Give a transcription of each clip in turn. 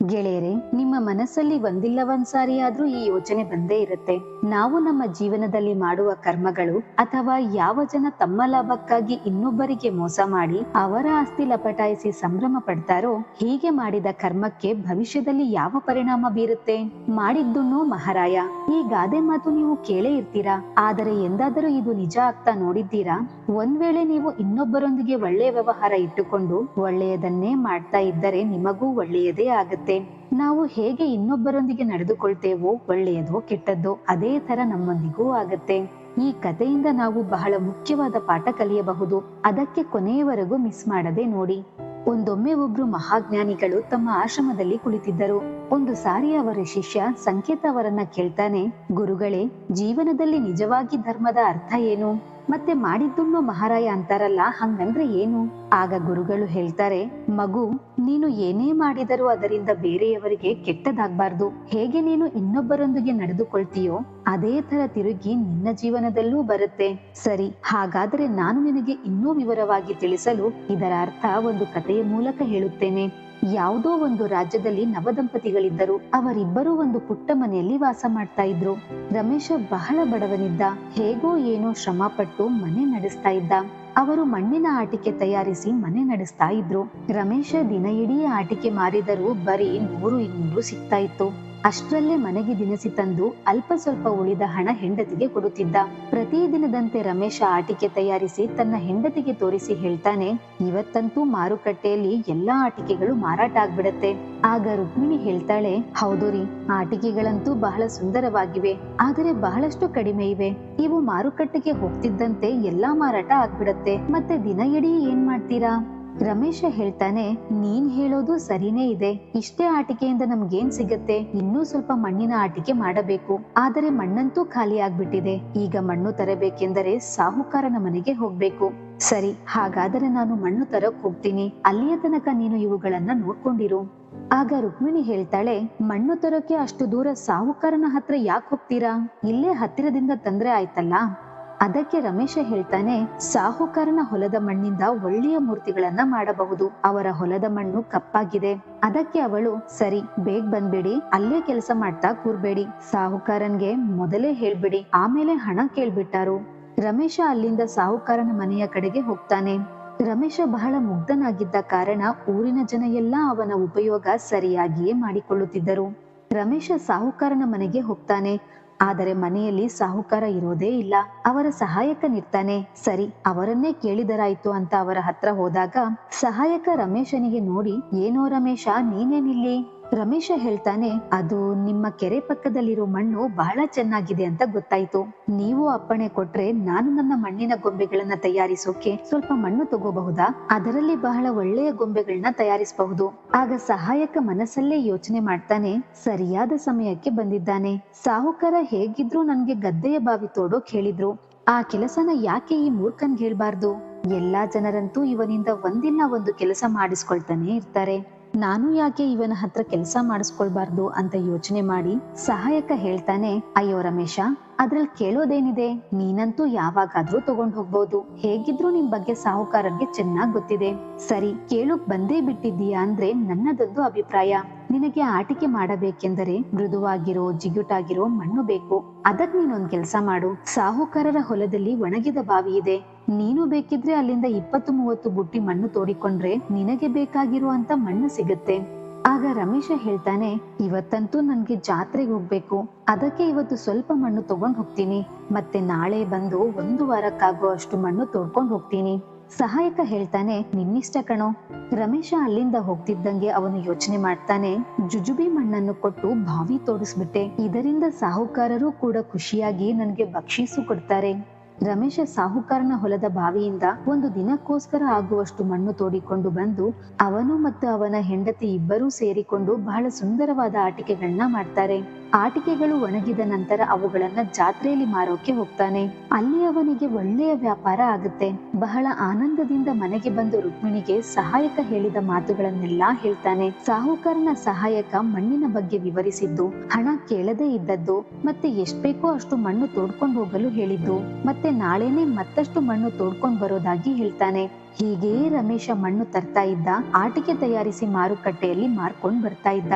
ಗೆಳೆಯರೆ, ನಿಮ್ಮ ಮನಸ್ಸಲ್ಲಿ ಒಂದಿಲ್ಲ ಒಂದ್ಸಾರಿ ಆದ್ರೂ ಈ ಯೋಚನೆ ಬಂದೇ ಇರುತ್ತೆ. ನಾವು ನಮ್ಮ ಜೀವನದಲ್ಲಿ ಮಾಡುವ ಕರ್ಮಗಳು ಅಥವಾ ಯಾವ ಜನ ತಮ್ಮ ಲಾಭಕ್ಕಾಗಿ ಇನ್ನೊಬ್ಬರಿಗೆ ಮೋಸ ಮಾಡಿ ಅವರ ಆಸ್ತಿ ಲಪಟಾಯಿಸಿ ಸಂಭ್ರಮ ಪಡ್ತಾರೋ, ಹೀಗೆ ಮಾಡಿದ ಕರ್ಮಕ್ಕೆ ಭವಿಷ್ಯದಲ್ಲಿ ಯಾವ ಪರಿಣಾಮ ಬೀರುತ್ತೆ? ಮಾಡಿದ್ದುಣ್ಣೋ ಮಹಾರಾಯ. ಈ ಗಾದೆ ಮಾತು ನೀವು ಕೇಳೇ ಇರ್ತೀರಾ, ಆದರೆ ಎಂದಾದರೂ ಇದು ನಿಜ ಆಗ್ತಾ ನೋಡಿದ್ದೀರಾ? ಒಂದ್ ವೇಳೆ ನೀವು ಇನ್ನೊಬ್ಬರೊಂದಿಗೆ ಒಳ್ಳೆಯ ವ್ಯವಹಾರ ಇಟ್ಟುಕೊಂಡು ಒಳ್ಳೆಯದನ್ನೇ ಮಾಡ್ತಾ ಇದ್ದರೆ ನಿಮಗೂ ಒಳ್ಳೆಯದೇ ಆಗುತ್ತೆ. ನಾವು ಹೇಗೆ ಇನ್ನೊಬ್ಬರೊಂದಿಗೆ ನಡೆದುಕೊಳ್ತೇವೋ, ಒಳ್ಳೆಯದೋ ಕೆಟ್ಟದ್ದೋ ಅದೇ ತರ ನಮ್ಮೊಂದಿಗೂ ಆಗತ್ತೆ. ಈ ಕಥೆಯಿಂದ ನಾವು ಬಹಳ ಮುಖ್ಯವಾದ ಪಾಠ ಕಲಿಯಬಹುದು. ಅದಕ್ಕೆ ಕೊನೆಯವರೆಗೂ ಮಿಸ್ ಮಾಡದೆ ನೋಡಿ. ಒಂದೊಮ್ಮೆ ಒಬ್ರು ಮಹಾಜ್ಞಾನಿಗಳು ತಮ್ಮ ಆಶ್ರಮದಲ್ಲಿ ಕುಳಿತಿದ್ದರು. ಒಂದು ಸಾರಿ ಅವರ ಶಿಷ್ಯ ಸಂಕೇತ ಅವರನ್ನ ಕೇಳ್ತಾನೆ, ಗುರುಗಳೇ, ಜೀವನದಲ್ಲಿ ನಿಜವಾಗಿ ಧರ್ಮದ ಅರ್ಥ ಏನು? ಮತ್ತೆ ಮಾಡಿದ್ದುಣ್ಣೋ ಮಹಾರಾಯ ಅಂತಾರಲ್ಲ, ಹಂಗಂದ್ರೆ ಏನು? ಆಗ ಗುರುಗಳು ಹೇಳ್ತಾರೆ, ಮಗು, ನೀನು ಏನೇ ಮಾಡಿದರೂ ಅದರಿಂದ ಬೇರೆಯವರಿಗೆ ಕೆಟ್ಟದಾಗ್ಬಾರ್ದು. ಹೇಗೆ ನೀನು ಇನ್ನೊಬ್ಬರೊಂದಿಗೆ ನಡೆದುಕೊಳ್ತೀಯೋ ಅದೇ ತರ ತಿರುಗಿ ನಿನ್ನ ಜೀವನದಲ್ಲೂ ಬರುತ್ತೆ. ಸರಿ, ಹಾಗಾದ್ರೆ ನಾನು ನಿನಗೆ ಇನ್ನೂ ವಿವರವಾಗಿ ತಿಳಿಸಲು ಇದರ ಅರ್ಥ ಒಂದು ಕಥೆಯ ಮೂಲಕ ಹೇಳುತ್ತೇನೆ. ಯಾವುದೋ ಒಂದು ರಾಜ್ಯದಲ್ಲಿ ನವದಂಪತಿಗಳಿದ್ದರು. ಅವರಿಬ್ಬರೂ ಒಂದು ಪುಟ್ಟ ಮನೆಯಲ್ಲಿ ವಾಸ ಮಾಡ್ತಾ ಇದ್ರು. ರಮೇಶ ಬಹಳ ಬಡವನಿದ್ದ. ಹೇಗೋ ಏನೋ ಶ್ರಮ ಪಟ್ಟು ಮನೆ ನಡೆಸ್ತಾ ಇದ್ದ. ಅವರು ಮಣ್ಣಿನ ಆಟಿಕೆ ತಯಾರಿಸಿ ಮನೆ ನಡೆಸ್ತಾ ಇದ್ರು. ರಮೇಶ ದಿನ ಇಡೀ ಆಟಿಕೆ ಮಾರಿದರೂ ಬರೀ 100-200 ಸಿಗ್ತಾ ಇತ್ತು. ಅಷ್ಟರಲ್ಲೇ ಮನೆಗೆ ದಿನಸಿ ತಂದು ಅಲ್ಪ ಸ್ವಲ್ಪ ಉಳಿದ ಹಣ ಹೆಂಡತಿಗೆ ಕೊಡುತ್ತಿದ್ದ. ಪ್ರತಿದಿನದಂತೆ ರಮೇಶ ಆಟಿಕೆ ತಯಾರಿಸಿ ತನ್ನ ಹೆಂಡತಿಗೆ ತೋರಿಸಿ ಹೇಳ್ತಾನೆ, ಇವತ್ತಂತೂ ಮಾರುಕಟ್ಟೆಯಲ್ಲಿ ಎಲ್ಲಾ ಆಟಿಕೆಗಳು ಮಾರಾಟ ಆಗ್ಬಿಡತ್ತೆ. ಆಗ ರುಕ್ಮಿಣಿ ಹೇಳ್ತಾಳೆ, ಹೌದು ರೀ, ಆಟಿಕೆಗಳಂತೂ ಬಹಳ ಸುಂದರವಾಗಿವೆ, ಆದರೆ ಬಹಳಷ್ಟು ಕಡಿಮೆ ಇವೆ. ಇವು ಮಾರುಕಟ್ಟೆಗೆ ಹೋಗ್ತಿದ್ದಂತೆ ಎಲ್ಲಾ ಮಾರಾಟ ಆಗ್ಬಿಡತ್ತೆ. ಮತ್ತೆ ದಿನ ಇಡೀ ಏನ್ ಮಾಡ್ತೀರಾ? ರಮೇಶ ಹೇಳ್ತಾನೆ, ನೀನ್ ಹೇಳೋದು ಸರಿನೇ ಇದೆ. ಇಷ್ಟೇ ಆಟಿಕೆಯಿಂದ ನಮ್ಗೇನ್ ಸಿಗತ್ತೆ? ಇನ್ನೂ ಸ್ವಲ್ಪ ಮಣ್ಣಿನ ಆಟಿಕೆ ಮಾಡಬೇಕು. ಆದರೆ ಮಣ್ಣಂತೂ ಖಾಲಿ ಆಗ್ಬಿಟ್ಟಿದೆ. ಈಗ ಮಣ್ಣು ತರಬೇಕೆಂದರೆ ಸಾಹುಕಾರನ ಮನೆಗೆ ಹೋಗ್ಬೇಕು. ಸರಿ, ಹಾಗಾದರೆ ನಾನು ಮಣ್ಣು ತರಕ್ ಹೋಗ್ತೀನಿ. ಅಲ್ಲಿಯ ತನಕ ನೀನು ಇವುಗಳನ್ನ ನೋಡ್ಕೊಂಡಿರು. ಆಗ ರುಕ್ಮಿಣಿ ಹೇಳ್ತಾಳೆ, ಮಣ್ಣು ತರೋಕೆ ಅಷ್ಟು ದೂರ ಸಾಹುಕಾರನ ಹತ್ರ ಯಾಕೆ ಹೋಗ್ತೀರಾ? ಇಲ್ಲೇ ಹತ್ತಿರದಿಂದ ತಂದ್ರೆ ಆಯ್ತಲ್ಲ. ಅದಕ್ಕೆ ರಮೇಶ ಹೇಳ್ತಾನೆ, ಸಾಹುಕಾರನ ಹೊಲದ ಮಣ್ಣಿಂದ ಒಳ್ಳೆಯ ಮೂರ್ತಿಗಳನ್ನ ಮಾಡಬಹುದು. ಅವರ ಹೊಲದ ಮಣ್ಣು ಕಪ್ಪಾಗಿದೆ. ಅದಕ್ಕೆ ಅವಳು, ಸರಿ, ಬೇಗ ಬಂದ್ಬಿಡಿ, ಅಲ್ಲೇ ಕೆಲಸ ಮಾಡ್ತಾ ಕೂರ್ಬೇಡಿ. ಸಾಹುಕಾರನ್ಗೆ ಮೊದಲೇ ಹೇಳ್ಬಿಡಿ, ಆಮೇಲೆ ಹಣ ಕೇಳ್ಬಿಟ್ಟಾರು. ರಮೇಶ ಅಲ್ಲಿಂದ ಸಾಹುಕಾರನ ಮನೆಯ ಕಡೆಗೆ ಹೋಗ್ತಾನೆ. ರಮೇಶ ಬಹಳ ಮುಗ್ಧನಾಗಿದ್ದ ಕಾರಣ ಊರಿನ ಜನ ಎಲ್ಲ ಅವನ ಉಪಯೋಗ ಸರಿಯಾಗಿಯೇ ಮಾಡಿಕೊಳ್ಳುತ್ತಿದ್ದರು. ರಮೇಶ ಸಾಹುಕಾರನ ಮನೆಗೆ ಹೋಗ್ತಾನೆ. ಆದರೆ ಮನೆಯಲ್ಲಿ ಸಾಹುಕಾರ ಇರೋದೇ ಇಲ್ಲ. ಅವರ ಸಹಾಯಕನಿರ್ತಾನೆ. ಸರಿ, ಅವರನ್ನೇ ಕೇಳಿದರಾಯ್ತು ಅಂತ ಅವರ ಹತ್ರ ಹೋದಾಗ ಸಹಾಯಕ ರಮೇಶನಿಗೆ ನೋಡಿ, ಏನೋ ರಮೇಶ, ನೀನೇನಿಲ್ಲಿ? ರಮೇಶ ಹೇಳ್ತಾನೆ, ಅದು ನಿಮ್ಮ ಕೆರೆ ಪಕ್ಕದಲ್ಲಿರೋ ಮಣ್ಣು ಬಹಳ ಚೆನ್ನಾಗಿದೆ ಅಂತ ಗೊತ್ತಾಯ್ತು. ನೀವು ಅಪ್ಪಣೆ ಕೊಟ್ರೆ ನಾನು ನನ್ನ ಮಣ್ಣಿನ ಗೊಂಬೆಗಳನ್ನ ತಯಾರಿಸೋಕೆ ಸ್ವಲ್ಪ ಮಣ್ಣು ತಗೋಬಹುದಾ? ಅದರಲ್ಲಿ ಬಹಳ ಒಳ್ಳೆಯ ಗೊಂಬೆಗಳನ್ನ ತಯಾರಿಸಬಹುದು. ಆಗ ಸಹಾಯಕ ಮನಸ್ಸಲ್ಲೇ ಯೋಚನೆ ಮಾಡ್ತಾನೆ, ಸರಿಯಾದ ಸಮಯಕ್ಕೆ ಬಂದಿದ್ದಾನೆ. ಸಾಹುಕಾರ ಹೇಗಿದ್ರು ನನ್ಗೆ ಗದ್ದೆಯ ಬಾವಿ ತೋಡೋಕ್ ಹೇಳಿದ್ರು. ಆ ಕೆಲಸನ ಯಾಕೆ ಈ ಮೂರ್ಖನ್ಗೆ ಹೇಳ್ಬಾರ್ದು? ಎಲ್ಲಾ ಜನರಂತೂ ಇವನಿಂದ ಒಂದಿಲ್ಲ ಒಂದು ಕೆಲಸ ಮಾಡಿಸ್ಕೊಳ್ತಾನೆ ಇರ್ತಾರೆ. ನಾನು ಯಾಕೆ ಇವನ ಹತ್ರ ಕೆಲಸ ಮಾಡಿಸ್ಕೊಳ್ಬಾರ್ದು ಅಂತ ಯೋಚನೆ ಮಾಡಿ ಸಹಾಯಕ ಹೇಳ್ತಾನೆ, ಅಯ್ಯೋ ರಮೇಶ, ಅದ್ರಲ್ಲಿ ಕೇಳೋದೇನಿದೆ? ನೀನಂತೂ ಯಾವಾಗಾದ್ರೂ ತಗೊಂಡ್ ಹೋಗ್ಬೋದು. ಹೇಗಿದ್ರು ನಿಮ್ ಬಗ್ಗೆ ಸಾಹುಕಾರರಿಗೆ ಚೆನ್ನಾಗ್ ಗೊತ್ತಿದೆ. ಸರಿ, ಕೇಳೋಕ್ ಬಂದೇ ಬಿಟ್ಟಿದ್ದೀಯಾ ಅಂದ್ರೆ ನನ್ನದೊಂದು ಅಭಿಪ್ರಾಯ. ನಿನಗೆ ಆಟಿಕೆ ಮಾಡಬೇಕೆಂದರೆ ಮೃದುವಾಗಿರೋ ಜಿಗುಟಾಗಿರೋ ಮಣ್ಣು ಬೇಕು. ಅದಕ್ ನೀನೊಂದ್ ಕೆಲ್ಸ ಮಾಡು. ಸಾಹುಕಾರರ ಹೊಲದಲ್ಲಿ ಒಣಗಿದ ಬಾವಿ ಇದೆ. ನೀನು ಬೇಕಿದ್ರೆ ಅಲ್ಲಿಂದ 20-30 ಬುಟ್ಟಿ ಮಣ್ಣು ತೋಡಿಕೊಂಡ್ರೆ ನಿನಗೆ ಬೇಕಾಗಿರುವಂತ ಮಣ್ಣು ಸಿಗುತ್ತೆ. ಆಗ ರಮೇಶ ಹೇಳ್ತಾನೆ, ಇವತ್ತಂತೂ ನನ್ಗೆ ಜಾತ್ರೆಗೆ ಹೋಗ್ಬೇಕು. ಅದಕ್ಕೆ ಇವತ್ತು ಸ್ವಲ್ಪ ಮಣ್ಣು ತಗೊಂಡ್ ಹೋಗ್ತೀನಿ. ಮತ್ತೆ ನಾಳೆ ಬಂದು 1 ವಾರಕ್ಕಾಗೋ ಅಷ್ಟು ಮಣ್ಣು ತೋಡ್ಕೊಂಡ್ ಹೋಗ್ತೀನಿ. ಸಹಾಯಕ ಹೇಳ್ತಾನೆ, ನಿನ್ನಿಷ್ಟ ಕಣೋ. ರಮೇಶ ಅಲ್ಲಿಂದ ಹೋಗ್ತಿದ್ದಂಗೆ ಅವನು ಯೋಚನೆ ಮಾಡ್ತಾನೆ, ಜುಜುಬಿ ಮಣ್ಣನ್ನು ಕೊಟ್ಟು ಬಾವಿ ತೋಡಿಸ್ಬಿಟ್ಟೆ. ಇದರಿಂದ ಸಾಹುಕಾರರು ಕೂಡ ಖುಷಿಯಾಗಿ ನನ್ಗೆ ಬಕ್ಷೀಸು ಕೊಡ್ತಾರೆ. ರಮೇಶ ಸಾಹುಕಾರನ ಹೊಲದ ಬಾವಿಯಿಂದ ಒಂದು ದಿನಕ್ಕೋಸ್ಕರ ಆಗುವಷ್ಟು ಮಣ್ಣು ತೋಡಿಕೊಂಡು ಬಂದು ಅವನು ಮತ್ತು ಅವನ ಹೆಂಡತಿ ಇಬ್ಬರೂ ಸೇರಿಕೊಂಡು ಬಹಳ ಸುಂದರವಾದ ಆಟಿಕೆಗಳನ್ನ ಮಾಡ್ತಾರೆ. ಆಟಿಕೆಗಳು ಒಣಗಿದ ನಂತರ ಅವುಗಳನ್ನ ಜಾತ್ರೆಯಲ್ಲಿ ಮಾರೋಕೆ ಹೋಗ್ತಾನೆ. ಅಲ್ಲಿ ಅವನಿಗೆ ಒಳ್ಳೆಯ ವ್ಯಾಪಾರ ಆಗುತ್ತೆ. ಬಹಳ ಆನಂದದಿಂದ ಮನೆಗೆ ಬಂದು ರುಕ್ಮಿಣಿಗೆ ಸಹಾಯಕ ಹೇಳಿದ ಮಾತುಗಳನ್ನೆಲ್ಲಾ ಹೇಳ್ತಾನೆ. ಸಾಹುಕಾರನ ಸಹಾಯಕ ಮಣ್ಣಿನ ಬಗ್ಗೆ ವಿವರಿಸಿದ್ದು, ಹಣ ಕೇಳದೇ ಇದ್ದದ್ದು, ಮತ್ತೆ ಎಷ್ಟ್ ಬೇಕೋ ಅಷ್ಟು ಮಣ್ಣು ತೋಡ್ಕೊಂಡು ಹೋಗಲು ಹೇಳಿದ್ದು, ಮತ್ತೆ ನಾಳೆನೆ ಮತ್ತಷ್ಟು ಮಣ್ಣು ತೋಡ್ಕೊಂಡ್ ಬರೋದಾಗಿ ಹೇಳ್ತಾನೆ. ಹೀಗೇ ರಮೇಶ ಮಣ್ಣು ತರ್ತಾ ಇದ್ದ, ಆಟಿಕೆ ತಯಾರಿಸಿ ಮಾರುಕಟ್ಟೆಯಲ್ಲಿ ಮಾರ್ಕೊಂಡ್ ಬರ್ತಾ ಇದ್ದ.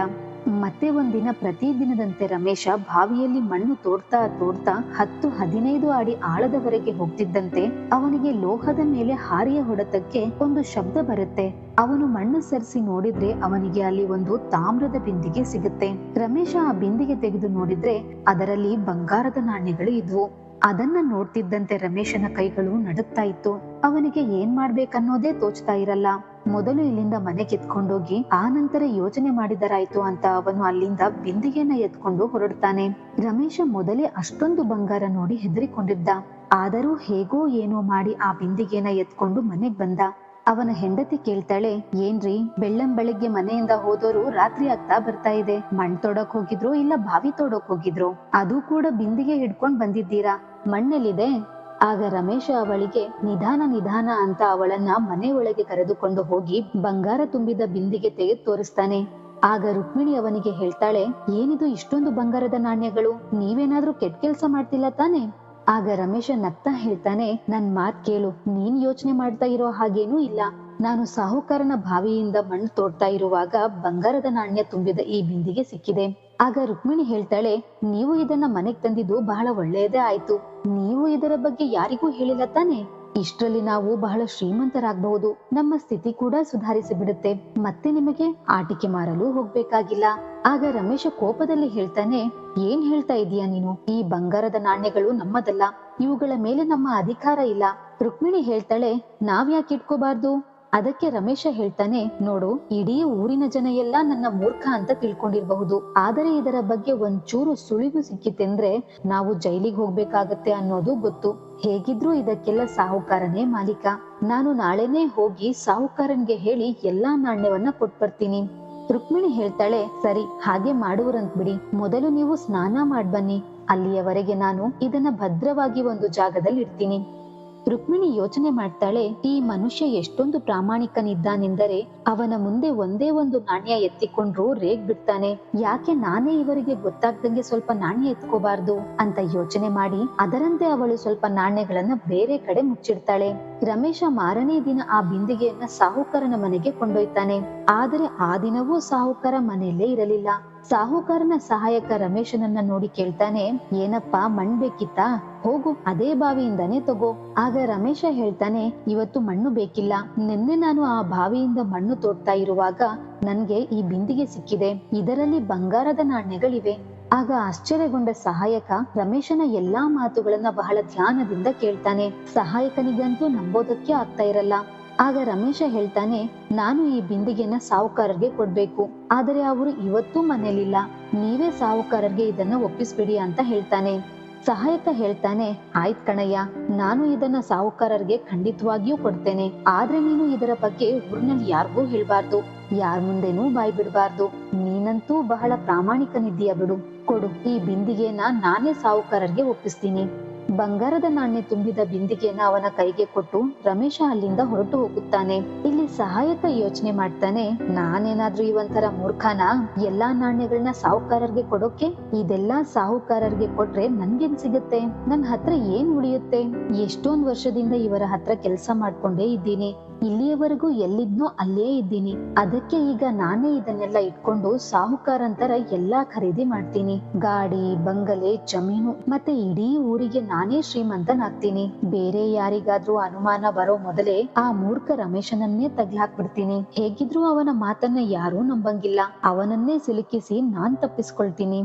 ಮತ್ತೆ ಒಂದಿನ ಪ್ರತಿದಿನದಂತೆ ರಮೇಶ ಬಾವಿಯಲ್ಲಿ ಮಣ್ಣು ತೋಡ್ತಾ ತೋಡ್ತಾ 10-15 ಅಡಿ ಆಳದವರೆಗೆ ಹೋಗ್ತಿದ್ದಂತೆ ಅವನಿಗೆ ಲೋಹದ ಮೇಲೆ ಹಾರಿಯ ಹೊಡೆತಕ್ಕೆ ಒಂದು ಶಬ್ದ ಬರುತ್ತೆ. ಅವನು ಮಣ್ಣು ಸರಿಸಿ ನೋಡಿದ್ರೆ ಅವನಿಗೆ ಅಲ್ಲಿ ಒಂದು ತಾಮ್ರದ ಬಿಂದಿಗೆ ಸಿಗುತ್ತೆ. ರಮೇಶ ಆ ಬಿಂದಿಗೆ ತೆಗೆದು ನೋಡಿದ್ರೆ ಅದರಲ್ಲಿ ಬಂಗಾರದ ನಾಣ್ಯಗಳು ಇದ್ವು. ಅದನ್ನ ನೋಡ್ತಿದ್ದಂತೆ ರಮೇಶನ ಕೈಗಳು ನಡುಗ್ತಾ ಇತ್ತು. ಅವನಿಗೆ ಏನ್ ಮಾಡ್ಬೇಕನ್ನೋದೇ ತೋಚ್ತಾ ಇರಲ್ಲ. ಮೊದಲು ಇಲ್ಲಿಂದ ಮನೆಗೆ ಎತ್ಕೊಂಡೋಗಿ ಆ ನಂತರ ಯೋಚನೆ ಮಾಡಿದರಾಯ್ತು ಅಂತ ಅವನು ಅಲ್ಲಿಂದ ಬಿಂದಿಗೆನ ಎತ್ಕೊಂಡು ಹೊರಡ್ತಾನೆ. ರಮೇಶ ಮೊದಲೇ ಅಷ್ಟೊಂದು ಬಂಗಾರ ನೋಡಿ ಹೆದರಿಕೊಂಡಿದ್ದ. ಆದರೂ ಹೇಗೋ ಏನೋ ಮಾಡಿ ಆ ಬಿಂದಿಗೆನ ಎತ್ಕೊಂಡು ಮನೆಗ್ ಬಂದ. ಅವನ ಹೆಂಡತಿ ಕೇಳ್ತಾಳೆ, ಏನ್ರಿ ಬೆಳ್ಳಂಬೆಳಗ್ಗೆ ಮನೆಯಿಂದ ಹೋದೋರು ರಾತ್ರಿ ಆಗ್ತಾ ಬರ್ತಾ ಇದೆ, ಮಣ್ ತೋಡಕ್ ಹೋಗಿದ್ರು ಇಲ್ಲ ಬಾವಿ ತೋಡಕ್ ಹೋಗಿದ್ರು? ಅದು ಕೂಡ ಬಿಂದಿಗೆ ಹಿಡ್ಕೊಂಡ್ ಬಂದಿದ್ದೀರಾ, ಮಣ್ಣೆಲ್ಲಿದೆ? ಆಗ ರಮೇಶ ಅವಳಿಗೆ ನಿಧಾನ ನಿಧಾನ ಅಂತ ಅವಳನ್ನ ಮನೆ ಒಳಗೆ ಕರೆದುಕೊಂಡು ಹೋಗಿ ಬಂಗಾರ ತುಂಬಿದ ಬಿಂದಿಗೆ ತೆಗೆದು ತೋರಿಸ್ತಾನೆ. ಆಗ ರುಕ್ಮಿಣಿ ಅವನಿಗೆ ಹೇಳ್ತಾಳೆ, ಏನಿದು ಇಷ್ಟೊಂದು ಬಂಗಾರದ ನಾಣ್ಯಗಳು? ನೀವೇನಾದ್ರೂ ಕೆಟ್ಟ ಕೆಲ್ಸ ಮಾಡ್ತಿಲ್ಲ ತಾನೆ? ಆಗ ರಮೇಶ ನಗ್ತಾ ಹೇಳ್ತಾನೆ, ನನ್ ಮಾತ್ ಕೇಳು, ನೀನ್ ಯೋಚನೆ ಮಾಡ್ತಾ ಇರೋ ಹಾಗೇನೂ ಇಲ್ಲ. ನಾನು ಸಾಹುಕಾರನ ಬಾವಿಯಿಂದ ಮಣ್ಣು ತೋಡ್ತಾ ಇರುವಾಗ ಬಂಗಾರದ ನಾಣ್ಯ ತುಂಬಿದ ಈ ಬಿಂದಿಗೆ ಸಿಕ್ಕಿದೆ. ಆಗ ರುಕ್ಮಿಣಿ ಹೇಳ್ತಾಳೆ, ನೀವು ಇದನ್ನ ಮನೆಗ್ ತಂದಿದ್ದು ಬಹಳ ಒಳ್ಳೆಯದೇ ಆಯ್ತು. ನೀವು ಇದರ ಬಗ್ಗೆ ಯಾರಿಗೂ ಹೇಳಿಲ್ಲ ತಾನೆ? ಇಷ್ಟರಲ್ಲಿ ನಾವು ಬಹಳ ಶ್ರೀಮಂತರಾಗಬಹುದು. ನಮ್ಮ ಸ್ಥಿತಿ ಕೂಡ ಸುಧಾರಿಸಿ ಬಿಡುತ್ತೆ. ಮತ್ತೆ ನಿಮಗೆ ಆಟಿಕೆ ಮಾರಲು ಹೋಗ್ಬೇಕಾಗಿಲ್ಲ. ಆಗ ರಮೇಶ ಕೋಪದಲ್ಲಿ ಹೇಳ್ತಾನೆ, ಏನ್ ಹೇಳ್ತಾ ಇದೀಯ ನೀನು? ಈ ಬಂಗಾರದ ನಾಣ್ಯಗಳು ನಮ್ಮದಲ್ಲ, ಇವುಗಳ ಮೇಲೆ ನಮ್ಮ ಅಧಿಕಾರ ಇಲ್ಲ. ರುಕ್ಮಿಣಿ ಹೇಳ್ತಾಳೆ, ನಾವ್ಯಾಕೆ ಇಟ್ಕೋಬಾರ್ದು? ಅದಕ್ಕೆ ರಮೇಶ ಹೇಳ್ತಾನೆ, ನೋಡು, ಇಡೀ ಊರಿನ ಜನ ಎಲ್ಲ ನನ್ನ ಮೂರ್ಖ ಅಂತ ತಿಳ್ಕೊಂಡಿರಬಹುದು. ಆದರೆ ಇದರ ಬಗ್ಗೆ ಒಂಚೂರು ಸುಳಿವು ಸಿಕ್ಕಿತೆಂದ್ರೆ ನಾವು ಜೈಲಿಗೆ ಹೋಗ್ಬೇಕಾಗತ್ತೆ ಅನ್ನೋದು ಗೊತ್ತು. ಹೇಗಿದ್ರು ಇದಕ್ಕೆಲ್ಲ ಸಾಹುಕಾರನೇ ಮಾಲೀಕ. ನಾನು ನಾಳೆನೇ ಹೋಗಿ ಸಾಹುಕಾರನ್ಗೆ ಹೇಳಿ ಎಲ್ಲಾ ನಾಣ್ಯವನ್ನ ಕೊಟ್ಬರ್ತೀನಿ. ರುಕ್ಮಿಣಿ ಹೇಳ್ತಾಳೆ, ಸರಿ, ಹಾಗೆ ಮಾಡುವರಂತ ಬಿಡಿ. ಮೊದಲು ನೀವು ಸ್ನಾನ ಮಾಡ್ಬನ್ನಿ. ಅಲ್ಲಿಯವರೆಗೆ ನಾನು ಇದನ್ನ ಭದ್ರವಾಗಿ ಒಂದು ಜಾಗದಲ್ಲಿ ಇಡ್ತೀನಿ. ರುಕ್ಮಿಣಿ ಯೋಚನೆ ಮಾಡ್ತಾಳೆ, ಈ ಮನುಷ್ಯ ಎಷ್ಟೊಂದು ಪ್ರಾಮಾಣಿಕನಿದ್ದಾನೆಂದರೆ ಅವನ ಮುಂದೆ ಒಂದೇ ಒಂದು ನಾಣ್ಯ ಎತ್ತಿಕೊಂಡ್ರು ರೇಗ್ ಬಿಡ್ತಾನೆ. ಯಾಕೆ ನಾನೇ ಇವರಿಗೆ ಗೊತ್ತಾಗ್ದಂಗೆ ಸ್ವಲ್ಪ ನಾಣ್ಯ ಎತ್ಕೋಬಾರ್ದು ಅಂತ ಯೋಚನೆ ಮಾಡಿ ಅದರಂತೆ ಅವಳು ಸ್ವಲ್ಪ ನಾಣ್ಯಗಳನ್ನ ಬೇರೆ ಕಡೆ ಮುಚ್ಚಿಡ್ತಾಳೆ. ರಮೇಶ ಮಾರನೇ ದಿನ ಆ ಬಿಂದಿಗೆಯನ್ನ ಸಾಹುಕಾರನ ಮನೆಗೆ ಕೊಂಡೊಯ್ತಾನೆ. ಆದರೆ ಆ ದಿನವೂ ಸಾಹುಕಾರ ಮನೆಯಲ್ಲೇ ಇರಲಿಲ್ಲ. ಸಾಹುಕಾರನ ಸಹಾಯಕ ರಮೇಶನನ್ನ ನೋಡಿ ಕೇಳ್ತಾನೆ, ಏನಪ್ಪಾ ಮಣ್ ಬೇಕಿತ್ತಾ? ಹೋಗು, ಅದೇ ಬಾವಿಯಿಂದಾನೇ ತಗೋ. ಆಗ ರಮೇಶ ಹೇಳ್ತಾನೆ, ಇವತ್ತು ಮಣ್ಣು ಬೇಕಿಲ್ಲ. ನಿನ್ನೆ ನಾನು ಆ ಬಾವಿಯಿಂದ ಮಣ್ಣು ತೋಡ್ತಾ ಇರುವಾಗ ನನ್ಗೆ ಈ ಬಿಂದಿಗೆ ಸಿಕ್ಕಿದೆ. ಇದರಲ್ಲಿ ಬಂಗಾರದ ನಾಣ್ಯಗಳಿವೆ. ಆಗ ಆಶ್ಚರ್ಯಗೊಂಡ ಸಹಾಯಕ ರಮೇಶನ ಎಲ್ಲಾ ಮಾತುಗಳನ್ನ ಬಹಳ ಧ್ಯಾನದಿಂದ ಕೇಳ್ತಾನೆ. ಸಹಾಯಕನಿಗಂತೂ ನಂಬೋದಕ್ಕೆ ಆಗ್ತಾ ಇರಲ್ಲ. ಆಗ ರಮೇಶ ಹೇಳ್ತಾನೆ, ನಾನು ಈ ಬಿಂದಿಗೆನ ಸಾಹುಕಾರರಿಗೆ ಕೊಡ್ಬೇಕು, ಆದರೆ ಅವರು ಇವತ್ತೂ ಮನೇಲಿಲ್ಲ. ನೀವೇ ಸಾಹುಕಾರರಿಗೆ ಇದನ್ನ ಒಪ್ಪಿಸ್ಬಿಡಿ ಅಂತ ಹೇಳ್ತಾನೆ. ಸಹಾಯಕ ಹೇಳ್ತಾನೆ, ಆಯ್ತ್ ಕಣಯ್ಯ, ನಾನು ಇದನ್ನ ಸಾಹುಕಾರರಿಗೆ ಖಂಡಿತವಾಗಿಯೂ ಕೊಡ್ತೇನೆ. ಆದ್ರೆ ನೀನು ಇದರ ಬಗ್ಗೆ ಊರಿನಲ್ಲಿ ಯಾರಿಗೂ ಹೇಳ್ಬಾರ್ದು, ಯಾರ ಮುಂದೆನೂ ಬಾಯ್ ಬಿಡ್ಬಾರ್ದು. ನೀನಂತೂ ಬಹಳ ಪ್ರಾಮಾಣಿಕನಿದ್ದೀಯ ಬಿಡು. ಕೊಡು, ಈ ಬಿಂದಿಗೆನ ನಾನೇ ಸಾಹುಕಾರರಿಗೆ ಒಪ್ಪಿಸ್ತೀನಿ. ಬಂಗಾರದ ನಾಣ್ಯ ತುಂಬಿದ ಬಿಂದಿಗೆನ ಅವನ ಕೈಗೆ ಕೊಟ್ಟು ರಮೇಶ ಅಲ್ಲಿಂದ ಹೊರಟು ಹೋಗುತ್ತಾನೆ. ಇಲ್ಲಿ ಸಹಾಯಕ ಯೋಚನೆ ಮಾಡ್ತಾನೆ, ನಾನೇನಾದ್ರೂ ಇವಂತರ ಮೂರ್ಖನ? ಎಲ್ಲಾ ನಾಣ್ಯಗಳನ್ನ ಸಾಹುಕಾರರಿಗೆ ಕೊಡೋಕೆ? ಇದೆಲ್ಲಾ ಸಾಹುಕಾರರಿಗೆ ಕೊಟ್ರೆ ನನ್ಗೇನ್ ಸಿಗುತ್ತೆ? ನನ್ ಹತ್ರ ಏನ್ ಉಳಿಯುತ್ತೆ? ಎಷ್ಟೊಂದ್ ವರ್ಷದಿಂದ ಇವರ ಹತ್ರ ಕೆಲಸ ಮಾಡ್ಕೊಂಡೇ ಇದ್ದೀನಿ. ಇಲ್ಲಿಯವರೆಗೂ ಎಲ್ಲಿದ್ನೋ ಅಲ್ಲೇ ಇದ್ದೀನಿ. ಅದಕ್ಕೆ ಈಗ ನಾನೇ ಇದನ್ನೆಲ್ಲ ಇಟ್ಕೊಂಡು ಸಾಹುಕಾರಂತರ ಎಲ್ಲಾ ಖರೀದಿ ಮಾಡ್ತೀನಿ. ಗಾಡಿ, ಬಂಗಲೆ, ಜಮೀನು ಮತ್ತೆ ಇಡೀ ಊರಿಗೆ ನಾನೇ ಶ್ರೀಮಂತನಾಗ್ತೀನಿ. ಬೇರೆ ಯಾರಿಗಾದ್ರೂ ಅನುಮಾನ ಬರೋ ಮೊದಲೇ ಆ ಮೂರ್ಖ ರಮೇಶನನ್ನೇ ತಗ್ಲಾಕ್ಬಿಡ್ತೀನಿ. ಹೇಗಿದ್ರು ಅವನ ಮಾತನ್ನ ಯಾರೂ ನಂಬಂಗಿಲ್ಲ. ಅವನನ್ನೇ ಸಿಲುಕಿಸಿ ನಾನ್ ತಪ್ಪಿಸ್ಕೊಳ್ತೀನಿ.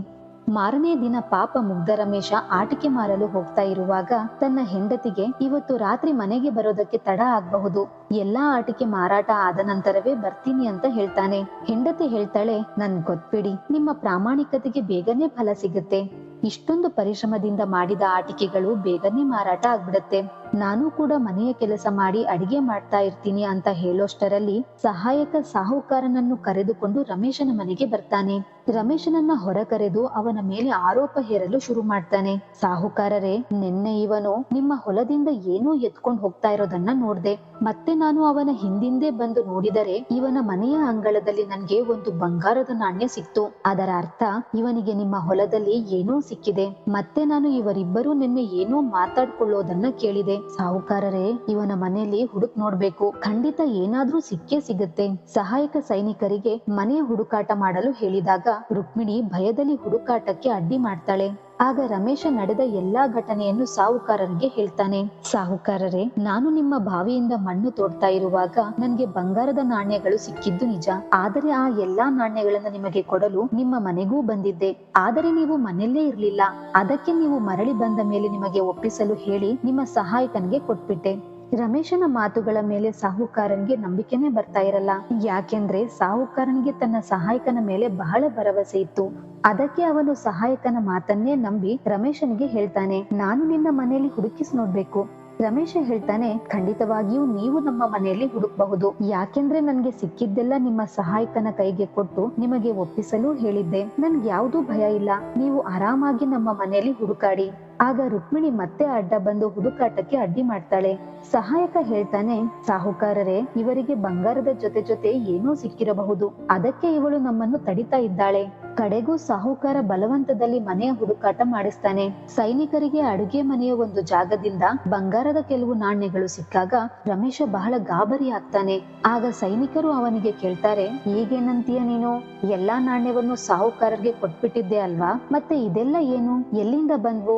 ಮಾರನೇ ದಿನ ಪಾಪ ಮುಗ್ಧ ರಮೇಶ ಆಟಿಕೆ ಮಾರಲು ಹೋಗ್ತಾ ಇರುವಾಗ ತನ್ನ ಹೆಂಡತಿಗೆ ಇವತ್ತು ರಾತ್ರಿ ಮನೆಗೆ ಬರೋದಕ್ಕೆ ತಡ ಆಗ್ಬಹುದು, ಎಲ್ಲಾ ಆಟಿಕೆ ಮಾರಾಟ ಆದ ನಂತರವೇ ಬರ್ತೀನಿ ಅಂತ ಹೇಳ್ತಾನೆ. ಹೆಂಡತಿ ಹೇಳ್ತಾಳೆ, ನನ್ ಗೊತ್ಬಿಡಿ, ನಿಮ್ಮ ಪ್ರಾಮಾಣಿಕತೆಗೆ ಬೇಗನೆ ಫಲ ಸಿಗುತ್ತೆ. ಇಷ್ಟೊಂದು ಪರಿಶ್ರಮದಿಂದ ಮಾಡಿದ ಆಟಿಕೆಗಳು ಬೇಗನೆ ಮಾರಾಟ ಆಗ್ಬಿಡತ್ತೆ. ನಾನು ಕೂಡ ಮನೆಯ ಕೆಲಸ ಮಾಡಿ ಅಡಿಗೆ ಮಾಡ್ತಾ ಇರ್ತೀನಿ ಅಂತ ಹೇಳೋಷ್ಟರಲ್ಲಿ ಸಹಾಯಕ ಸಾಹುಕಾರನನ್ನು ಕರೆದುಕೊಂಡು ರಮೇಶನ ಮನೆಗೆ ಬರ್ತಾನೆ. ರಮೇಶನನ್ನ ಹೊರ ಕರೆದು ಅವನ ಮೇಲೆ ಆರೋಪ ಹೇರಲು ಶುರು ಮಾಡ್ತಾನೆ. ಸಾಹುಕಾರರೇ, ನಿನ್ನೆ ಇವನು ನಿಮ್ಮ ಹೊಲದಿಂದ ಏನೋ ಎತ್ಕೊಂಡು ಹೋಗ್ತಾ ಇರೋದನ್ನ ನೋಡ್ದೆ. ಮತ್ತೆ ನಾನು ಅವನ ಹಿಂದಿಂದೆ ಬಂದು ನೋಡಿದರೆ ಇವನ ಮನೆಯ ಅಂಗಳದಲ್ಲಿ ನನ್ಗೆ ಒಂದು ಬಂಗಾರದ ನಾಣ್ಯ ಸಿಕ್ತು. ಅದರ ಅರ್ಥ ಇವನಿಗೆ ನಿಮ್ಮ ಹೊಲದಲ್ಲಿ ಏನೋ ಸಿಕ್ಕಿದೆ. ಮತ್ತೆ ನಾನು ಇವರಿಬ್ಬರು ನಿನ್ನೆ ಏನೋ ಮಾತಾಡ್ಕೊಳ್ಳೋದನ್ನ ಕೇಳಿದೆ. ಸಾಹುಕಾರರೇ, ಇವನ ಮನೆಯಲ್ಲಿ ಹುಡುಕ್ ನೋಡ್ಬೇಕು, ಖಂಡಿತ ಏನಾದ್ರೂ ಸಿಕ್ಕೇ ಸಿಗುತ್ತೆ. ಸಹಾಯಕ ಸೈನಿಕರಿಗೆ ಮನೆಯ ಹುಡುಕಾಟ ಮಾಡಲು ಹೇಳಿದಾಗ ರುಕ್ಮಿಣಿ ಭಯದಲ್ಲಿ ಹುಡುಕಾಟಕ್ಕೆ ಅಡ್ಡಿ ಮಾಡ್ತಾಳೆ. ಆಗ ರಮೇಶ ನಡೆದ ಎಲ್ಲಾ ಘಟನೆಯನ್ನು ಸಾಹುಕಾರರಿಗೆ ಹೇಳ್ತಾನೆ. ಸಾಹುಕಾರರೇ, ನಾನು ನಿಮ್ಮ ಬಾವಿಯಿಂದ ಮಣ್ಣು ತೋಡ್ತಾ ಇರುವಾಗ ನನ್ಗೆ ಬಂಗಾರದ ನಾಣ್ಯಗಳು ಸಿಕ್ಕಿದ್ದು ನಿಜ. ಆದರೆ ಆ ಎಲ್ಲಾ ನಾಣ್ಯಗಳನ್ನ ನಿಮಗೆ ಕೊಡಲು ನಿಮ್ಮ ಮನೆಗೂ ಬಂದಿದ್ದೆ. ಆದರೆ ನೀವು ಮನೆಯಲ್ಲೇ ಇರ್ಲಿಲ್ಲ. ಅದಕ್ಕೆ ನೀವು ಮರಳಿ ಬಂದ ಮೇಲೆ ನಿಮಗೆ ಒಪ್ಪಿಸಲು ಹೇಳಿ ನಿಮ್ಮ ಸಹಾಯಕನಿಗೆ ಕೊಟ್ಬಿಟ್ಟೆ. ರಮೇಶನ ಮಾತುಗಳ ಮೇಲೆ ಸಾಹುಕಾರನಿಗೆ ನಂಬಿಕೆನೇ ಬರ್ತಾ ಇರಲ್ಲ. ಯಾಕೆಂದ್ರೆ ಸಾಹುಕಾರನಿಗೆ ತನ್ನ ಸಹಾಯಕನ ಮೇಲೆ ಬಹಳ ಭರವಸೆ ಇತ್ತು. ಅದಕ್ಕೆ ಅವನು ಸಹಾಯಕನ ಮಾತನ್ನೇ ನಂಬಿ ರಮೇಶನಿಗೆ ಹೇಳ್ತಾನೆ, ನಾನು ನಿನ್ನ ಮನೆಯಲ್ಲಿ ಹುಡುಕಿಸಿ ನೋಡ್ಬೇಕು. ರಮೇಶ ಹೇಳ್ತಾನೆ, ಖಂಡಿತವಾಗಿಯೂ ನೀವು ನಮ್ಮ ಮನೆಯಲ್ಲಿ ಹುಡುಕಬಹುದು. ಯಾಕೆಂದ್ರೆ ನನ್ಗೆ ಸಿಕ್ಕಿದ್ದೆಲ್ಲ ನಿಮ್ಮ ಸಹಾಯಕನ ಕೈಗೆ ಕೊಟ್ಟು ನಿಮಗೆ ಒಪ್ಪಿಸಲು ಹೇಳಿದ್ದೆ. ನನ್ಗೆ ಯಾವುದೂ ಭಯ ಇಲ್ಲ. ನೀವು ಆರಾಮಾಗಿ ನಮ್ಮ ಮನೆಯಲ್ಲಿ ಹುಡುಕಾಡಿ. ಆಗ ರುಕ್ಮಿಣಿ ಮತ್ತೆ ಅಡ್ಡ ಬಂದು ಹುಡುಕಾಟಕ್ಕೆ ಅಡ್ಡಿ ಮಾಡ್ತಾಳೆ. ಸಹಾಯಕ ಹೇಳ್ತಾನೆ, ಸಾಹುಕಾರರೇ, ಇವರಿಗೆ ಬಂಗಾರದ ಜೊತೆ ಜೊತೆ ಏನೋ ಸಿಕ್ಕಿರಬಹುದು. ಅದಕ್ಕೆ ಇವಳು ನಮ್ಮನ್ನು ತಡಿತಾ ಇದ್ದಾಳೆ. ಕಡೆಗೂ ಸಾಹುಕಾರ ಬಲವಂತದಲ್ಲಿ ಮನೆಯ ಹುಡುಕಾಟ ಮಾಡಿಸ್ತಾನೆ. ಸೈನಿಕರಿಗೆ ಅಡುಗೆ ಮನೆಯ ಒಂದು ಜಾಗದಿಂದ ಬಂಗಾರದ ಕೆಲವು ನಾಣ್ಯಗಳು ಸಿಕ್ಕಾಗ ರಮೇಶ ಬಹಳ ಗಾಬರಿ ಆಗ್ತಾನೆ. ಆಗ ಸೈನಿಕರು ಅವನಿಗೆ ಕೇಳ್ತಾರೆ, ಈಗೇನಂತೀಯ ನೀನು? ಎಲ್ಲಾ ನಾಣ್ಯವನ್ನು ಸಾಹುಕಾರರಿಗೆ ಕೊಟ್ಬಿಟ್ಟಿದ್ದೆ ಅಲ್ವಾ? ಮತ್ತೆ ಇದೆಲ್ಲ ಏನು? ಎಲ್ಲಿಂದ ಬಂದ್ವು?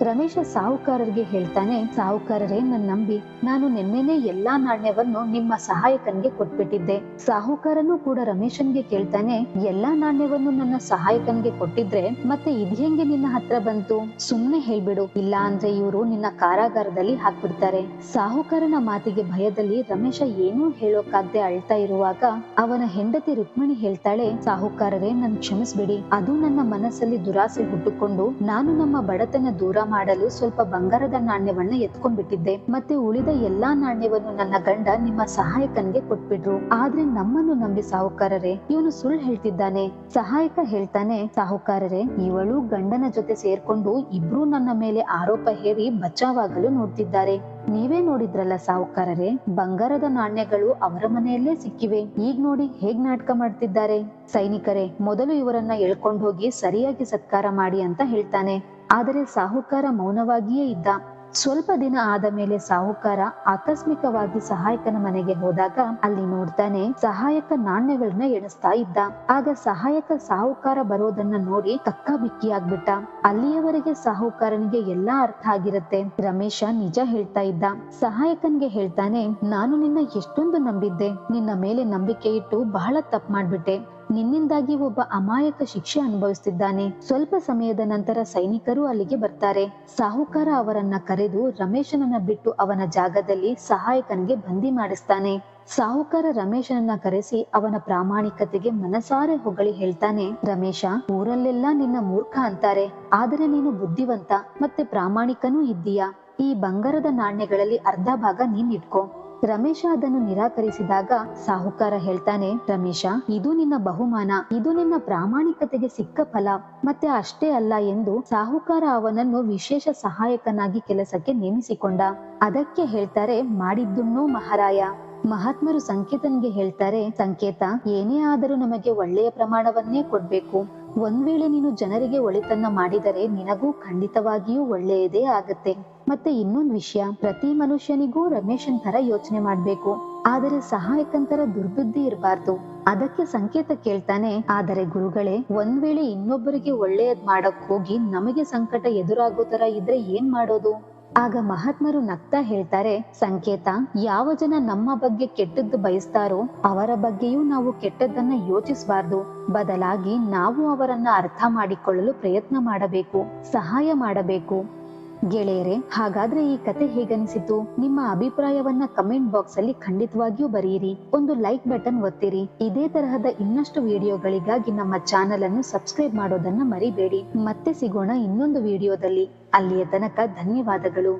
ರಮೇಶ ಸಾಹುಕಾರರಿಗೆ ಹೇಳ್ತಾನೆ, ಸಾಹುಕಾರರೇ, ನಂಬಿ ನಾನು ನಿನ್ನೆನೆ ಎಲ್ಲಾ ನಾಣ್ಯವನ್ನು ನಿಮ್ಮ ಸಹಾಯಕನ್ಗೆ ಕೊಟ್ಬಿಟ್ಟಿದ್ದೆ. ಸಾಹುಕಾರನು ಕೂಡ ರಮೇಶನ್ಗೆ ಕೇಳ್ತಾನೆ, ಎಲ್ಲಾ ನಾಣ್ಯವನ್ನು ನನ್ನ ಸಹಾಯಕನ್ಗೆ ಕೊಟ್ಟಿದ್ರೆ ಮತ್ತೆ ಇದ್ಹೆಂಗೆ ನಿನ್ನ ಹತ್ರ ಬಂತು? ಸುಮ್ನೆ ಹೇಳ್ಬಿಡು, ಇಲ್ಲ ಅಂದ್ರೆ ಇವರು ನಿನ್ನ ಕಾರಾಗಾರದಲ್ಲಿ ಹಾಕ್ಬಿಡ್ತಾರೆ. ಸಾಹುಕಾರನ ಮಾತಿಗೆ ಭಯದಲ್ಲಿ ರಮೇಶ ಏನೂ ಹೇಳೋಕಾಗ್ದೆ ಅಳ್ತಾ ಇರುವಾಗ ಅವನ ಹೆಂಡತಿ ರುಕ್ಮಿಣಿ ಹೇಳ್ತಾಳೆ, ಸಾಹುಕಾರರೇ, ನನ್ ಕ್ಷಮಿಸ್ಬಿಡಿ. ಅದು ನನ್ನ ಮನಸ್ಸಲ್ಲಿ ದುರಾಸೆ ಹುಟ್ಟುಕೊಂಡು ನಾನು ನಮ್ಮ ಬಡತನ ದೂರ ಮಾಡಲು ಸ್ವಲ್ಪ ಬಂಗಾರದ ನಾಣ್ಯವನ್ನ ಎತ್ಕೊಂಡ್ಬಿಟ್ಟಿದ್ದೆ. ಮತ್ತೆ ಉಳಿದ ಎಲ್ಲಾ ನಾಣ್ಯವನ್ನು ನನ್ನ ಗಂಡ ನಿಮ್ಮ ಸಹಾಯಕನ್ಗೆ ಕೊಟ್ಬಿಟ್ರು. ಆದ್ರೆ ನಮ್ಮನ್ನು ನಂಬಿ ಸಾಹುಕಾರರೇ, ಇವನು ಸುಳ್ಳು ಹೇಳ್ತಿದ್ದಾನೆ. ಸಹಾಯಕ ಹೇಳ್ತಾನೆ, ಸಾಹುಕಾರರೇ, ಇವಳು ಗಂಡನ ಜೊತೆ ಸೇರ್ಕೊಂಡು ಇಬ್ರು ನನ್ನ ಮೇಲೆ ಆರೋಪ ಹೇರಿ ಬಚಾವಾಗಲು ನೋಡ್ತಿದ್ದಾರೆ. ನೀವೇ ನೋಡಿದ್ರಲ್ಲ ಸಾಹುಕಾರರೇ, ಬಂಗಾರದ ನಾಣ್ಯಗಳು ಅವರ ಮನೆಯಲ್ಲೇ ಸಿಕ್ಕಿವೆ. ಈಗ ನೋಡಿ ಹೇಗ್ ನಾಟಕ ಮಾಡ್ತಿದ್ದಾರೆ. ಸೈನಿಕರೇ, ಮೊದಲು ಇವರನ್ನ ಎಳ್ಕೊಂಡು ಹೋಗಿ ಸರಿಯಾಗಿ ಸತ್ಕಾರ ಮಾಡಿ ಅಂತ ಹೇಳ್ತಾನೆ. ಆದರೆ ಸಾಹುಕಾರ ಮೌನವಾಗಿಯೇ ಇದ್ದ. ಸ್ವಲ್ಪ ದಿನ ಆದ ಮೇಲೆ ಸಾಹುಕಾರ ಆಕಸ್ಮಿಕವಾಗಿ ಸಹಾಯಕನ ಮನೆಗೆ ಹೋದಾಗ ಅಲ್ಲಿ ನೋಡ್ತಾನೆ, ಸಹಾಯಕ ನಾಣ್ಯಗಳನ್ನ ಎಣಿಸ್ತಾ ಇದ್ದ. ಆಗ ಸಹಾಯಕ ಸಾಹುಕಾರ ಬರೋದನ್ನ ನೋಡಿ ಕಕ್ಕಾಬಿಕ್ಕಿಯಾಗ್ಬಿಟ್ಟ. ಅಲ್ಲಿಯವರೆಗೆ ಸಾಹುಕಾರನಿಗೆ ಎಲ್ಲಾ ಅರ್ಥ ಆಗಿರುತ್ತೆ. ರಮೇಶ ನಿಜ ಹೇಳ್ತಾ ಇದ್ದ. ಸಹಾಯಕನ್ಗೆ ಹೇಳ್ತಾನೆ, ನಾನು ನಿನ್ನ ಎಷ್ಟೊಂದು ನಂಬಿದ್ದೆ. ನಿನ್ನ ಮೇಲೆ ನಂಬಿಕೆ ಇಟ್ಟು ಬಹಳ ತಪ್ಪು ಮಾಡ್ಬಿಟ್ಟೆ. ನಿನ್ನಿಂದಾಗಿ ಒಬ್ಬ ಅಮಾಯಕ ಶಿಕ್ಷೆ ಅನುಭವಿಸ್ತಿದ್ದಾನೆ. ಸ್ವಲ್ಪ ಸಮಯದ ನಂತರ ಸೈನಿಕರು ಅಲ್ಲಿಗೆ ಬರ್ತಾರೆ. ಸಾಹುಕಾರ ಅವರನ್ನ ಕರೆದು ರಮೇಶನನ್ನ ಬಿಟ್ಟು ಅವನ ಜಾಗದಲ್ಲಿ ಸಹಾಯಕನಿಗೆ ಬಂದಿ ಮಾಡಿಸ್ತಾನೆ. ಸಾಹುಕಾರ ರಮೇಶನನ್ನ ಕರೆಸಿ ಅವನ ಪ್ರಾಮಾಣಿಕತೆಗೆ ಮನಸಾರೆ ಹೊಗಳಿ ಹೇಳ್ತಾನೆ, ರಮೇಶ, ಊರಲ್ಲೆಲ್ಲಾ ನಿನ್ನ ಮೂರ್ಖ ಅಂತಾರೆ, ಆದರೆ ನೀನು ಬುದ್ಧಿವಂತ ಮತ್ತೆ ಪ್ರಾಮಾಣಿಕನೂ ಇದ್ದೀಯಾ. ಈ ಬಂಗಾರದ ನಾಣ್ಯಗಳಲ್ಲಿ ಅರ್ಧ ಭಾಗ ನೀನ್ ಇಟ್ಕೋ. ರಮೇಶ ಅದನ್ನು ನಿರಾಕರಿಸಿದಾಗ ಸಾಹುಕಾರ ಹೇಳ್ತಾನೆ, ರಮೇಶ, ಇದು ನಿನ್ನ ಬಹುಮಾನ. ಇದು ನಿನ್ನ ಪ್ರಾಮಾಣಿಕತೆಗೆ ಸಿಕ್ಕ ಫಲ. ಮತ್ತೆ ಅಷ್ಟೇ ಅಲ್ಲ ಎಂದು ಸಾಹುಕಾರ ಅವನನ್ನು ವಿಶೇಷ ಸಹಾಯಕನಾಗಿ ಕೆಲಸಕ್ಕೆ ನೇಮಿಸಿಕೊಂಡ. ಅದಕ್ಕೆ ಹೇಳ್ತಾರೆ, ಮಾಡಿದ್ದುನ್ನೋ ಮಹಾರಾಯ. ಮಹಾತ್ಮರು ಸಂಕೇತನ್ಗೆ ಹೇಳ್ತಾರೆ, ಸಂಕೇತ, ಏನೇ ಆದರೂ ನಮಗೆ ಒಳ್ಳೆಯ ಪ್ರಮಾಣವನ್ನೇ ಕೊಡ್ಬೇಕು. ಒಂದ್ ವೇಳೆ ನೀನು ಜನರಿಗೆ ಒಳಿತನ್ನ ಮಾಡಿದರೆ ನಿನಗೂ ಖಂಡಿತವಾಗಿಯೂ ಒಳ್ಳೆಯದೇ ಆಗತ್ತೆ. ಮತ್ತೆ ಇನ್ನೊಂದು ವಿಷಯ, ಪ್ರತಿ ಮನುಷ್ಯನಿಗೂ ರಮೇಶನ್ ತರ ಯೋಚನೆ ಮಾಡ್ಬೇಕು, ಆದರೆ ಸಹಾಯಕನ್ ತರ ದುರ್ಬುದ್ಧಿ ಇರಬಾರ್ದು. ಅದಕ್ಕೆ ಸಂಕೇತ ಕೇಳ್ತಾನೆ, ಆದರೆ ಗುರುಗಳೇ, ಒಂದ್ ವೇಳೆ ಇನ್ನೊಬ್ಬರಿಗೆ ಒಳ್ಳೆಯದ್ ಮಾಡಕ್ ಹೋಗಿ ನಮಗೆ ಸಂಕಟ ಎದುರಾಗೋ ತರ ಇದ್ರೆ ಏನ್ ಮಾಡೋದು? ಆಗ ಮಹಾತ್ಮರು ನಗ್ತಾ ಹೇಳ್ತಾರೆ, ಸಂಕೇತ, ಯಾವ ಜನ ನಮ್ಮ ಬಗ್ಗೆ ಕೆಟ್ಟದ್ದು ಬಯಸ್ತಾರೋ ಅವರ ಬಗ್ಗೆಯೂ ನಾವು ಕೆಟ್ಟದ್ದನ್ನ ಯೋಚಿಸಬಾರ್ದು. ಬದಲಾಗಿ ನಾವು ಅವರನ್ನ ಅರ್ಥ ಮಾಡಿಕೊಳ್ಳಲು ಪ್ರಯತ್ನ ಮಾಡಬೇಕು, ಸಹಾಯ ಮಾಡಬೇಕು. ಗೆಳೆಯರೇ, ಹಾಗಾದ್ರೆ ಈ ಕತೆ ಹೇಗನಿಸಿತು? ನಿಮ್ಮ ಅಭಿಪ್ರಾಯವನ್ನ ಕಮೆಂಟ್ ಬಾಕ್ಸ್ ಅಲ್ಲಿ ಖಂಡಿತವಾಗಿಯೂ ಬರೆಯಿರಿ. ಒಂದು ಲೈಕ್ ಬಟನ್ ಒತ್ತಿರಿ. ಇದೇ ತರಹದ ಇನ್ನಷ್ಟು ವಿಡಿಯೋಗಳಿಗಾಗಿ ನಮ್ಮ ಚಾನೆಲ್ ಅನ್ನು ಸಬ್ಸ್ಕ್ರೈಬ್ ಮಾಡೋದನ್ನ ಮರಿಬೇಡಿ. ಮತ್ತೆ ಸಿಗೋಣ ಇನ್ನೊಂದು ವಿಡಿಯೋದಲ್ಲಿ. ಅಲ್ಲಿಯ ತನಕ ಧನ್ಯವಾದಗಳು.